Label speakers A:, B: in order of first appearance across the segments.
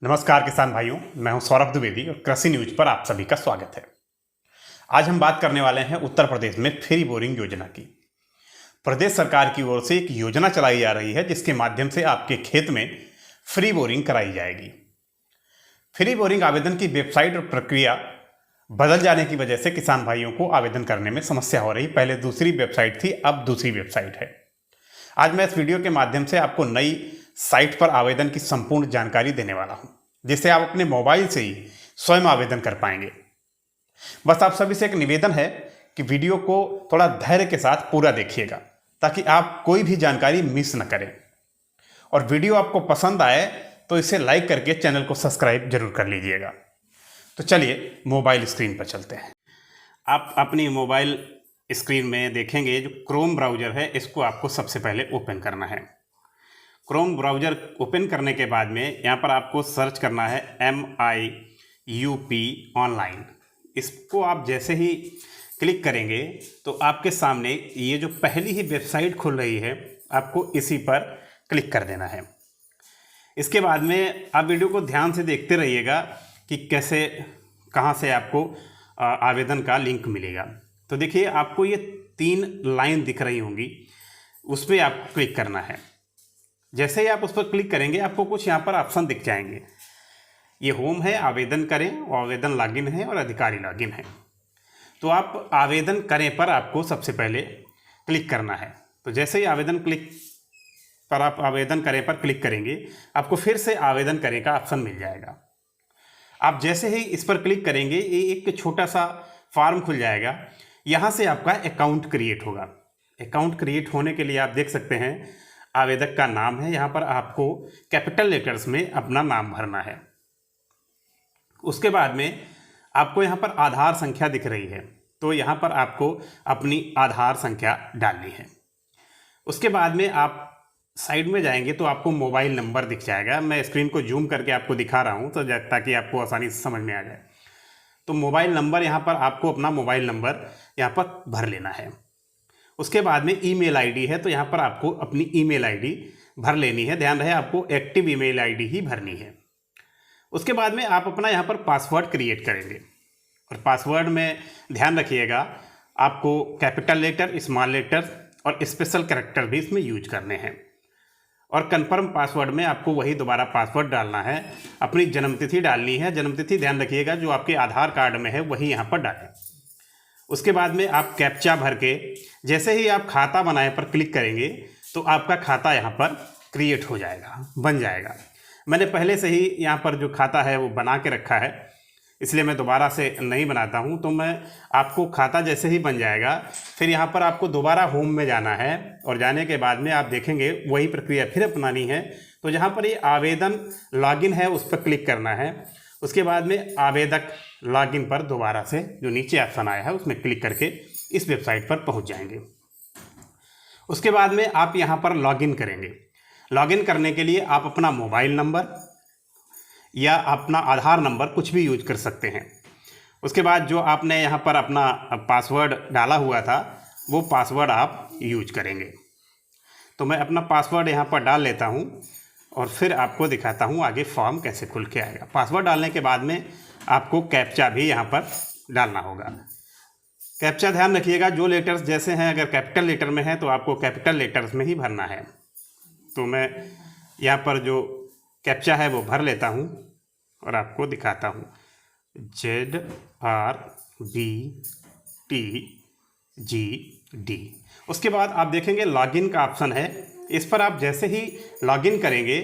A: नमस्कार किसान भाइयों, मैं हूं सौरभ द्विवेदी और कृषि न्यूज पर आप सभी का स्वागत है। आज हम बात करने वाले हैं उत्तर प्रदेश में फ्री बोरिंग योजना की। प्रदेश सरकार की ओर से एक योजना चलाई जा रही है जिसके माध्यम से आपके खेत में फ्री बोरिंग कराई जाएगी। फ्री बोरिंग आवेदन की वेबसाइट और प्रक्रिया बदल जाने की वजह से किसान भाइयों को आवेदन करने में समस्या हो रही। पहले दूसरी वेबसाइट थी, अब दूसरी वेबसाइट है। आज मैं इस वीडियो के माध्यम से आपको नई साइट पर आवेदन की संपूर्ण जानकारी देने वाला हूं, जिससे आप अपने मोबाइल से ही स्वयं आवेदन कर पाएंगे। बस आप सभी से एक निवेदन है कि वीडियो को थोड़ा धैर्य के साथ पूरा देखिएगा ताकि आप कोई भी जानकारी मिस न करें। और वीडियो आपको पसंद आए तो इसे लाइक करके चैनल को सब्सक्राइब जरूर कर लीजिएगा। तो चलिए मोबाइल स्क्रीन पर चलते हैं। आप अपनी मोबाइल स्क्रीन में देखेंगे जो क्रोम ब्राउज़र है, इसको आपको सबसे पहले ओपन करना है। क्रोम ब्राउज़र ओपन करने के बाद में यहाँ पर आपको सर्च करना है MIUP ऑनलाइन। इसको आप जैसे ही क्लिक करेंगे तो आपके सामने ये जो पहली ही वेबसाइट खुल रही है, आपको इसी पर क्लिक कर देना है। इसके बाद में आप वीडियो को ध्यान से देखते रहिएगा कि कैसे कहाँ से आपको आवेदन का लिंक मिलेगा। तो देखिए, आपको ये 3 लाइन दिख रही होंगी, उस पर आपको क्लिक करना है। जैसे ही आप उस पर क्लिक करेंगे आपको कुछ यहाँ पर ऑप्शन दिख जाएंगे। ये होम है, आवेदन करें, और आवेदन लॉगिन है, और अधिकारी लॉगिन है। तो आप आवेदन करें पर आपको सबसे पहले क्लिक करना है। तो जैसे ही आप आवेदन करें पर क्लिक करेंगे, आपको फिर से आवेदन करें का ऑप्शन मिल जाएगा। आप जैसे ही इस पर क्लिक करेंगे, ये एक छोटा सा फॉर्म खुल जाएगा। यहाँ से आपका अकाउंट क्रिएट होगा। अकाउंट क्रिएट होने के लिए आप देख सकते हैं आवेदक का नाम है, यहाँ पर आपको कैपिटल लेटर्स में अपना नाम भरना है। उसके बाद में आपको यहाँ पर आधार संख्या दिख रही है, तो यहाँ पर आपको अपनी आधार संख्या डालनी है। उसके बाद में आप साइड में जाएंगे तो आपको मोबाइल नंबर दिख जाएगा। मैं स्क्रीन को जूम करके आपको दिखा रहा हूँ तो ताकि आपको आसानी से समझ में आ जाए। तो मोबाइल नंबर, यहाँ पर आपको अपना मोबाइल नंबर यहाँ पर भर लेना है। उसके बाद में ईमेल आईडी है, तो यहाँ पर आपको अपनी ईमेल आईडी भर लेनी है। ध्यान रहे, आपको एक्टिव ईमेल आईडी ही भरनी है। उसके बाद में आप अपना यहाँ पर पासवर्ड क्रिएट करेंगे, और पासवर्ड में ध्यान रखिएगा आपको कैपिटल लेटर, स्मॉल लेटर और स्पेशल कैरेक्टर भी इसमें यूज करने हैं। और कंफर्म पासवर्ड में आपको वही दोबारा पासवर्ड डालना है। अपनी जन्मतिथि डालनी है। जन्मतिथि ध्यान रखिएगा जो आपके आधार कार्ड में है वही यहाँ पर डालें। उसके बाद में आप कैप्चा भर के जैसे ही आप खाता बनाए पर क्लिक करेंगे तो आपका खाता यहाँ पर क्रिएट हो जाएगा, बन जाएगा। मैंने पहले से ही यहाँ पर जो खाता है वो बना के रखा है, इसलिए मैं दोबारा से नहीं बनाता हूँ। तो मैं आपको खाता जैसे ही बन जाएगा, फिर यहाँ पर आपको दोबारा होम में जाना है, और जाने के बाद में आप देखेंगे वही प्रक्रिया फिर अपनानी है। तो जहाँ पर ये आवेदन लॉगिन है उस पर क्लिक करना है। उसके बाद में आवेदक लॉगिन पर दोबारा से जो नीचे ऑप्शन आया है उसमें क्लिक करके इस वेबसाइट पर पहुँच जाएंगे। उसके बाद में आप यहाँ पर लॉगिन करेंगे। लॉगिन करने के लिए आप अपना मोबाइल नंबर या अपना आधार नंबर कुछ भी यूज कर सकते हैं। उसके बाद जो आपने यहाँ पर अपना पासवर्ड डाला हुआ था वो पासवर्ड आप यूज करेंगे। तो मैं अपना पासवर्ड यहाँ पर डाल लेता हूँ और फिर आपको दिखाता हूँ आगे फॉर्म कैसे खुल के आएगा। पासवर्ड डालने के बाद में आपको कैप्चा भी यहाँ पर डालना होगा। कैप्चा ध्यान रखिएगा जो लेटर्स जैसे हैं, अगर कैपिटल लेटर में है तो आपको कैपिटल लेटर्स में ही भरना है। तो मैं यहाँ पर जो कैप्चा है वो भर लेता हूँ और आपको दिखाता हूँ। ZRBTGD। उसके बाद आप देखेंगे लॉगिन का ऑप्शन है। इस पर आप जैसे ही लॉगिन करेंगे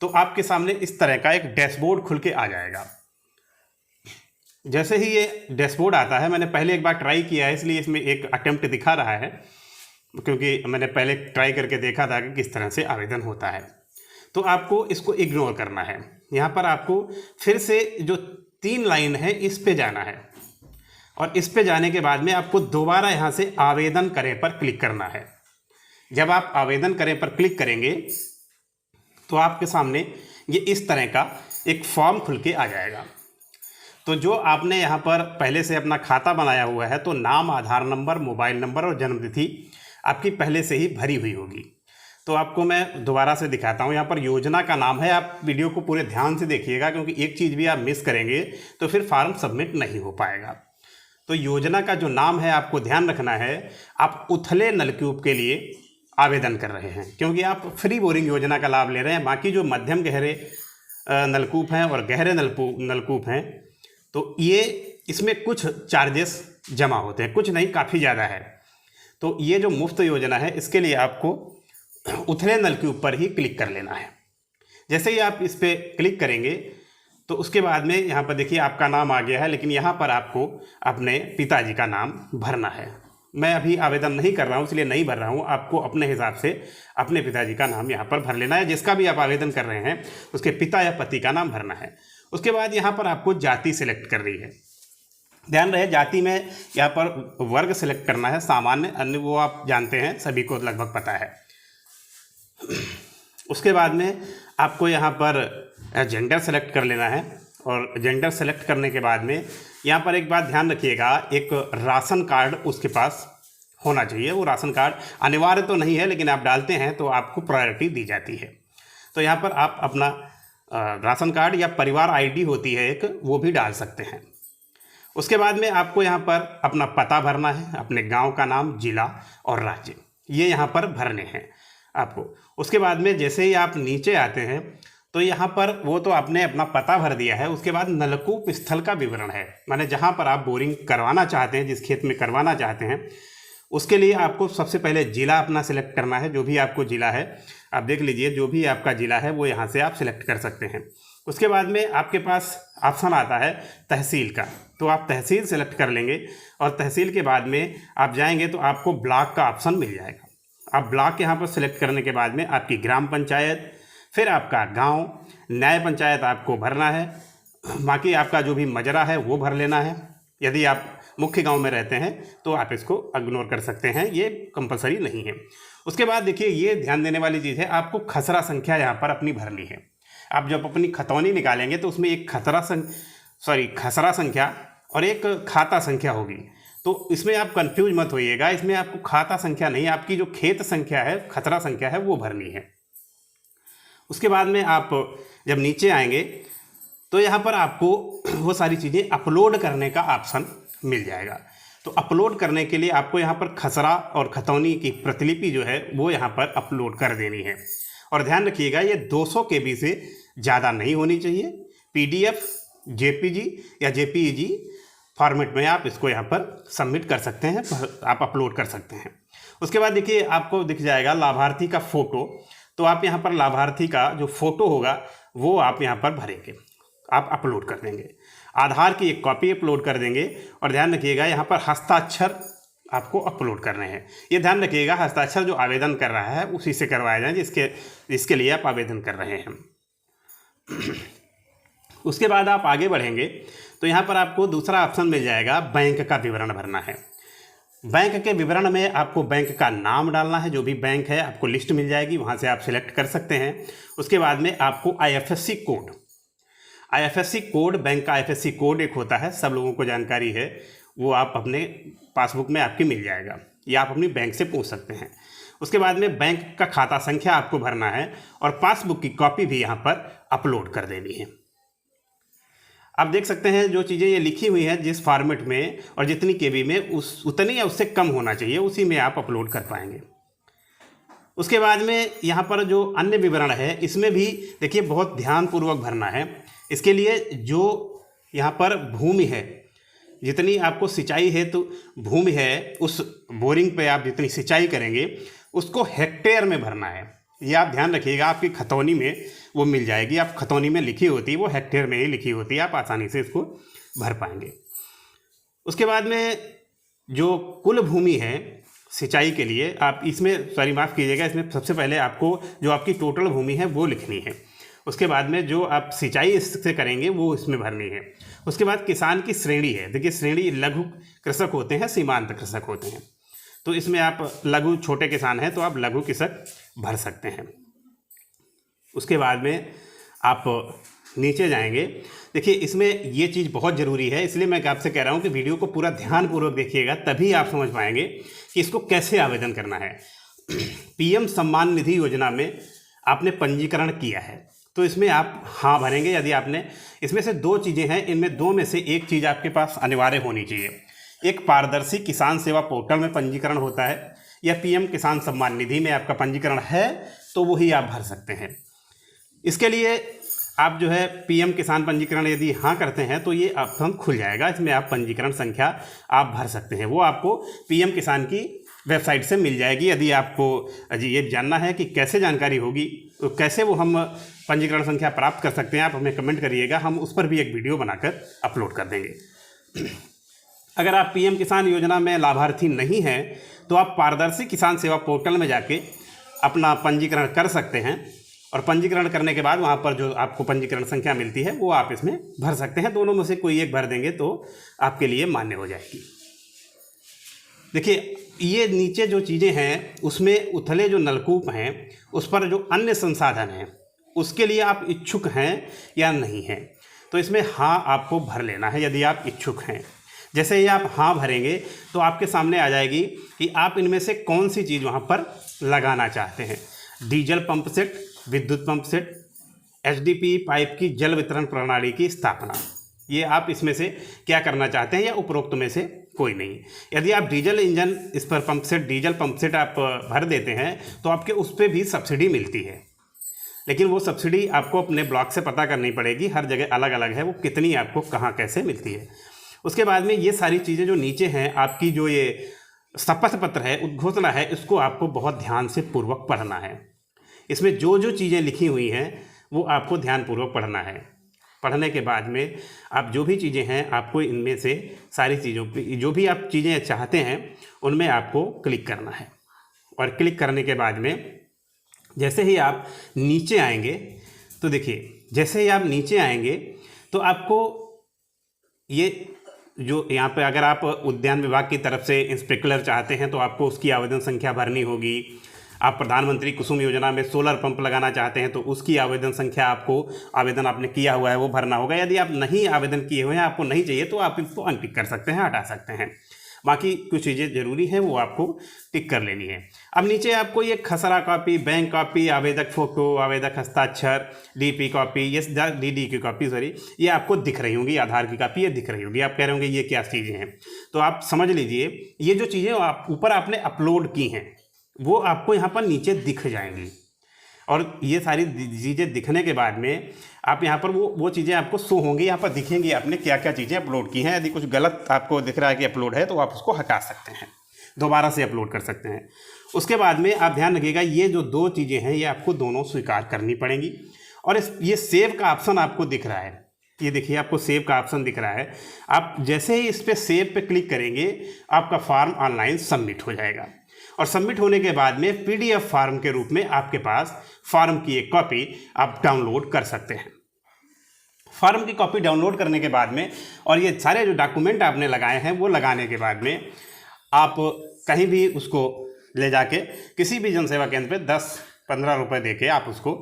A: तो आपके सामने इस तरह का एक डैशबोर्ड खुल के आ जाएगा। जैसे ही ये डैशबोर्ड आता है, मैंने पहले एक बार ट्राई किया है इसलिए इसमें एक अटेम्प्ट दिखा रहा है, क्योंकि मैंने पहले ट्राई करके देखा था कि किस तरह से आवेदन होता है। तो आपको इसको इग्नोर करना है। यहाँ पर आपको फिर से जो 3 लाइन है इस पे जाना है, और इस पे जाने के बाद में आपको दोबारा यहाँ से आवेदन करें पर क्लिक करना है। जब आप आवेदन करें पर क्लिक करेंगे तो आपके सामने ये इस तरह का एक फॉर्म खुल के आ जाएगा। तो जो आपने यहाँ पर पहले से अपना खाता बनाया हुआ है, तो नाम, आधार नंबर, मोबाइल नंबर और जन्मतिथि आपकी पहले से ही भरी हुई होगी। तो आपको मैं दोबारा से दिखाता हूँ। यहाँ पर योजना का नाम है, आप वीडियो को पूरे ध्यान से देखिएगा, क्योंकि एक चीज़ भी आप मिस करेंगे तो फिर फॉर्म सबमिट नहीं हो पाएगा। तो योजना का जो नाम है आपको ध्यान रखना है, आप उथले नलकूप के लिए आवेदन कर रहे हैं, क्योंकि आप फ्री बोरिंग योजना का लाभ ले रहे हैं। बाकी जो मध्यम गहरे नलकूप हैं और गहरे नलकूप हैं, तो ये इसमें कुछ चार्जेस जमा होते हैं, कुछ नहीं, काफ़ी ज़्यादा है। तो ये जो मुफ्त योजना है, इसके लिए आपको उथले नलकूप पर ही क्लिक कर लेना है। जैसे ही आप इस पर क्लिक करेंगे तो उसके बाद में यहाँ पर देखिए आपका नाम आ गया है, लेकिन यहाँ पर आपको अपने पिताजी का नाम भरना है। मैं अभी आवेदन नहीं कर रहा हूँ, इसलिए नहीं भर रहा हूँ। आपको अपने हिसाब से अपने पिताजी का नाम यहाँ पर भर लेना है। जिसका भी आप आवेदन कर रहे हैं उसके पिता या पति का नाम भरना है। उसके बाद यहाँ पर आपको जाति सिलेक्ट करनी है। ध्यान रहे, जाति में यहाँ पर वर्ग सिलेक्ट करना है, सामान्य, अन्य वो आप जानते हैं, सभी को लगभग पता है। उसके बाद में आपको यहाँ पर जेंडर सेलेक्ट कर लेना है, और जेंडर सेलेक्ट करने के बाद में यहाँ पर एक बात ध्यान रखिएगा, एक राशन कार्ड उसके पास होना चाहिए। वो राशन कार्ड अनिवार्य तो नहीं है, लेकिन आप डालते हैं तो आपको प्रायोरिटी दी जाती है। तो यहाँ पर आप अपना राशन कार्ड या परिवार आईडी होती है एक, वो भी डाल सकते हैं। उसके बाद में आपको यहाँ पर अपना पता भरना है, अपने गाँव का नाम, जिला और राज्य, ये यहाँ पर भरने हैं आपको। उसके बाद में जैसे ही आप नीचे आते हैं तो यहाँ पर वो तो आपने अपना पता भर दिया है। उसके बाद नलकूप स्थल का विवरण है, माने जहाँ पर आप बोरिंग करवाना चाहते हैं, जिस खेत में करवाना चाहते हैं, उसके लिए आपको सबसे पहले ज़िला अपना सिलेक्ट करना है। जो भी आपको ज़िला है आप देख लीजिए, जो भी आपका ज़िला है वो यहाँ से आप सिलेक्ट कर सकते हैं। उसके बाद में आपके पास ऑप्शन आता है तहसील का, तो आप तहसील सेलेक्ट कर लेंगे, और तहसील के बाद में आप जाएंगे तो आपको ब्लॉक का ऑप्शन मिल जाएगा। आप ब्लॉक यहाँ पर सिलेक्ट करने के बाद में आपकी ग्राम पंचायत, फिर आपका गांव, न्याय पंचायत आपको भरना है। बाकी आपका जो भी मजरा है वो भर लेना है। यदि आप मुख्य गांव में रहते हैं तो आप इसको इग्नोर कर सकते हैं, ये कंपलसरी नहीं है। उसके बाद देखिए, ये ध्यान देने वाली चीज़ है, आपको खसरा संख्या यहाँ पर अपनी भरनी है। आप जब अपनी खतौनी निकालेंगे तो उसमें एक खसरा संख्या और एक खाता संख्या होगी। तो इसमें आप कंफ्यूज मत होइएगा, इसमें आपको खाता संख्या नहीं, आपकी जो खेत संख्या है, खसरा संख्या है, वो भरनी है। उसके बाद में आप जब नीचे आएंगे तो यहाँ पर आपको वो सारी चीज़ें अपलोड करने का ऑप्शन मिल जाएगा। तो अपलोड करने के लिए आपको यहाँ पर खसरा और खतौनी की प्रतिलिपि जो है वो यहाँ पर अपलोड कर देनी है। और ध्यान रखिएगा, ये 200 KB से ज़्यादा नहीं होनी चाहिए। PDF, JPG या JPEG फॉर्मेट में आप इसको यहाँ पर सबमिट कर सकते हैं, आप अपलोड कर सकते हैं। उसके बाद देखिए, आपको दिख जाएगा लाभार्थी का फ़ोटो। तो आप यहाँ पर लाभार्थी का जो फ़ोटो होगा वो आप यहाँ पर भरेंगे, आप अपलोड कर देंगे। आधार की एक कॉपी अपलोड कर देंगे, और ध्यान रखिएगा यहाँ पर हस्ताक्षर आपको अपलोड करने हैं। ये ध्यान रखिएगा, हस्ताक्षर जो आवेदन कर रहा है उसी से करवाया जाए जिसके लिए आप आवेदन कर रहे हैं। उसके बाद आप आगे बढ़ेंगे तो यहाँ पर आपको दूसरा ऑप्शन मिल जाएगा, बैंक का विवरण भरना है। बैंक के विवरण में आपको बैंक का नाम डालना है, जो भी बैंक है आपको लिस्ट मिल जाएगी, वहाँ से आप सिलेक्ट कर सकते हैं। उसके बाद में आपको IFSC कोड, बैंक का IFSC कोड एक होता है, सब लोगों को जानकारी है, वो आप अपने पासबुक में आपकी मिल जाएगा, या आप अपनी बैंक से पूछ सकते हैं। उसके बाद में बैंक का खाता संख्या आपको भरना है, और पासबुक की कॉपी भी यहाँ पर अपलोड कर देनी है। आप देख सकते हैं जो चीज़ें ये लिखी हुई हैं, जिस फॉर्मेट में और जितनी KB में उतनी या उससे कम होना चाहिए, उसी में आप अपलोड कर पाएंगे। उसके बाद में यहाँ पर जो अन्य विवरण है, इसमें भी देखिए बहुत ध्यानपूर्वक भरना है। इसके लिए जो यहाँ पर भूमि है, जितनी आपको सिंचाई है तो भूमि है, उस बोरिंग पे आप जितनी सिंचाई करेंगे उसको हेक्टेयर में भरना है। ये आप ध्यान रखिएगा, आपकी खतौनी में वो मिल जाएगी। आप खतौनी में लिखी होती है, वो हेक्टेयर में ही लिखी होती है, आप आसानी से इसको भर पाएंगे। उसके बाद में जो कुल भूमि है सिंचाई के लिए, आप इसमें माफ़ कीजिएगा, इसमें सबसे पहले आपको जो आपकी टोटल भूमि है वो लिखनी है। उसके बाद में जो आप सिंचाई इससे करेंगे वो इसमें भरनी है। उसके बाद किसान की श्रेणी है, देखिए श्रेणी लघु कृषक होते हैं, सीमांत कृषक होते हैं, तो इसमें आप लघु छोटे किसान हैं तो आप लघु कृषक भर सकते हैं। उसके बाद में आप नीचे जाएंगे, देखिए इसमें ये चीज़ बहुत ज़रूरी है, इसलिए मैं आपसे कह रहा हूँ कि वीडियो को पूरा ध्यानपूर्वक देखिएगा, तभी आप समझ पाएंगे कि इसको कैसे आवेदन करना है। पीएम सम्मान निधि योजना में आपने पंजीकरण किया है तो इसमें आप हाँ भरेंगे। यदि आपने, इसमें से दो चीज़ें हैं, इनमें दो में से एक चीज़ आपके पास अनिवार्य होनी चाहिए। एक पारदर्शी किसान सेवा पोर्टल में पंजीकरण होता है, या पीएम किसान सम्मान निधि में आपका पंजीकरण है तो वही आप भर सकते हैं। इसके लिए आप जो है पीएम किसान पंजीकरण यदि हाँ करते हैं तो ये ऑप्शन खुल जाएगा, इसमें आप पंजीकरण संख्या आप भर सकते हैं। वो आपको पीएम किसान की वेबसाइट से मिल जाएगी। यदि आपको ये जानना है कि कैसे जानकारी होगी, तो कैसे वो हम पंजीकरण संख्या प्राप्त कर सकते हैं, आप हमें कमेंट करिएगा, हम उस पर भी एक वीडियो बनाकर अपलोड कर देंगे। अगर आप पीएम किसान योजना में लाभार्थी नहीं हैं तो आप पारदर्शी किसान सेवा पोर्टल में जाके अपना पंजीकरण कर सकते हैं, और पंजीकरण करने के बाद वहाँ पर जो आपको पंजीकरण संख्या मिलती है वो आप इसमें भर सकते हैं। दोनों में से कोई एक भर देंगे तो आपके लिए मान्य हो जाएगी। देखिए, ये नीचे जो चीज़ें हैं उसमें उथले जो नलकूप हैं उस पर जो अन्य संसाधन हैं उसके लिए आप इच्छुक हैं या नहीं हैं, तो इसमें हाँ आपको भर लेना है यदि आप इच्छुक हैं। जैसे ही आप हाँ भरेंगे तो आपके सामने आ जाएगी कि आप इनमें से कौन सी चीज़ वहाँ पर लगाना चाहते हैं। डीजल पंप सेट, विद्युत पंप सेट, एचडीपी पाइप की जल वितरण प्रणाली की स्थापना, ये आप इसमें से क्या करना चाहते हैं या उपरोक्त में से कोई नहीं। यदि आप डीजल इंजन इस पर pump set, diesel pump set आप भर देते हैं तो आपके उस पर भी सब्सिडी मिलती है, लेकिन वो सब्सिडी आपको अपने ब्लॉक से पता करनी पड़ेगी, हर जगह अलग अलग है वो कितनी आपको कहाँ कैसे मिलती है। उसके बाद में ये सारी चीज़ें जो नीचे हैं, आपकी जो ये शपथ पत्र है, उद्घोषणा है, इसको आपको बहुत ध्यान से पूर्वक पढ़ना है। इसमें जो जो चीज़ें लिखी हुई हैं वो आपको ध्यानपूर्वक पढ़ना है। पढ़ने के बाद में आप जो भी चीज़ें हैं आपको इनमें से सारी चीज़ों पे जो भी आप चीज़ें चाहते हैं उनमें आपको क्लिक करना है। और क्लिक करने के बाद में जैसे ही आप नीचे आएंगे तो देखिए, जैसे ही आप नीचे आएंगे तो आपको ये जो यहाँ पे अगर आप उद्यान विभाग की तरफ से स्प्रिंकलर चाहते हैं तो आपको उसकी आवेदन संख्या भरनी होगी। आप प्रधानमंत्री कुसुम योजना में सोलर पंप लगाना चाहते हैं तो उसकी आवेदन संख्या आपको, आवेदन आपने किया हुआ है वो भरना होगा। यदि आप नहीं आवेदन किए हुए हैं, आपको नहीं चाहिए, तो आप इसको अनटिक कर सकते हैं, हटा सकते हैं। बाकी कुछ चीज़ें ज़रूरी हैं वो आपको टिक कर लेनी है। अब नीचे आपको ये खसरा कॉपी, बैंक कॉपी, आवेदक फ़ोटो, आवेदक हस्ताक्षर, डीपी कॉपी, ये डीडी की कॉपी, सॉरी, ये आपको दिख रही होंगी। आधार की कॉपी ये दिख रही होगी। आप कह रहे होंगे ये क्या चीज़ें हैं, तो आप समझ लीजिए ये जो चीज़ें आप ऊपर आपने अपलोड की हैं वो आपको यहाँ पर नीचे दिख जाएंगी। और ये सारी चीज़ें दिखने के बाद में आप यहाँ पर वो चीज़ें आपको शो होंगी, यहाँ पर दिखेंगी आपने क्या क्या चीज़ें अपलोड की हैं। यदि कुछ गलत आपको दिख रहा है कि अपलोड है तो आप उसको हटा सकते हैं, दोबारा से अपलोड कर सकते हैं। उसके बाद में आप ध्यान रखिएगा, ये जो दो चीज़ें हैं ये आपको दोनों स्वीकार करनी पड़ेंगी। और ये सेव का ऑप्शन आपको दिख रहा है, ये देखिए आपको सेव का ऑप्शन दिख रहा है। आप जैसे ही इस पर सेव पे क्लिक करेंगे आपका फॉर्म ऑनलाइन सबमिट हो जाएगा। और सबमिट होने के बाद में पीडीएफ फॉर्म के रूप में आपके पास फॉर्म की एक कॉपी आप डाउनलोड कर सकते हैं। फॉर्म की कॉपी डाउनलोड करने के बाद में और ये सारे जो डॉक्यूमेंट आपने लगाए हैं वो लगाने के बाद में आप कहीं भी उसको ले जाके किसी भी जनसेवा केंद्र पे 10-15 रुपये दे के आप उसको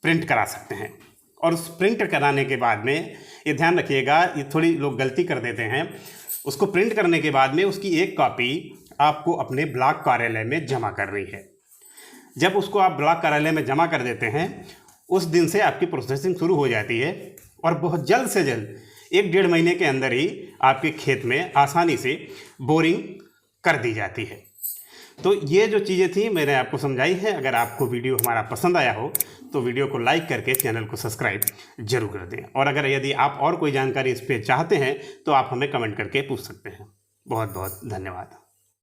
A: प्रिंट करा सकते हैं। और उस प्रिंट कराने के बाद में ये ध्यान रखिएगा, ये थोड़ी लोग गलती कर देते हैं, उसको प्रिंट करने के बाद में उसकी एक कॉपी आपको अपने ब्लॉक कार्यालय में जमा करनी है। जब उसको आप ब्लॉक कार्यालय में जमा कर देते हैं उस दिन से आपकी प्रोसेसिंग शुरू हो जाती है और बहुत जल्द से जल्द 1-1.5 महीने के अंदर ही आपके खेत में आसानी से बोरिंग कर दी जाती है। तो ये जो चीज़ें थी मैंने आपको समझाई है। अगर आपको वीडियो हमारा पसंद आया हो तो वीडियो को लाइक करके चैनल को सब्सक्राइब जरूर कर दें। और अगर यदि आप और कोई जानकारी इस पर चाहते हैं तो आप हमें कमेंट करके पूछ सकते हैं। बहुत बहुत धन्यवाद।